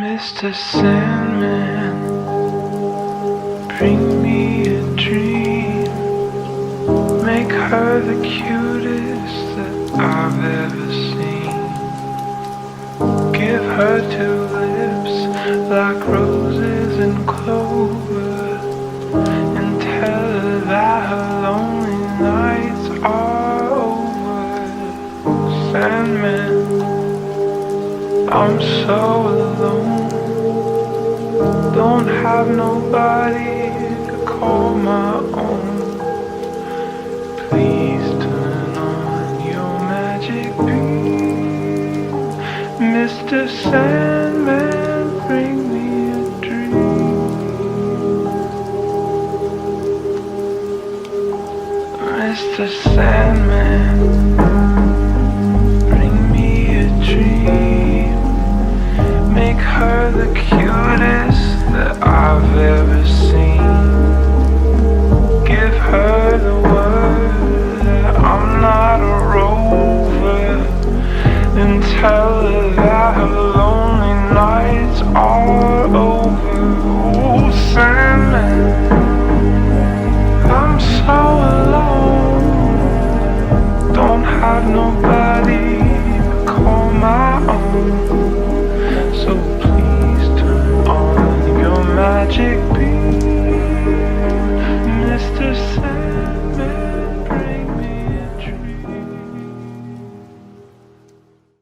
Mr. Sandman, bring me a dream. Make her the cutest that I've ever seen. Give her two lips like roses and clover, and tell her that her lonely nights are over. Sandman, I'm so alone, don't have nobody to call my own. Please turn on your magic beam. Mr. Sandman, bring me a dream. Mr. Sandman,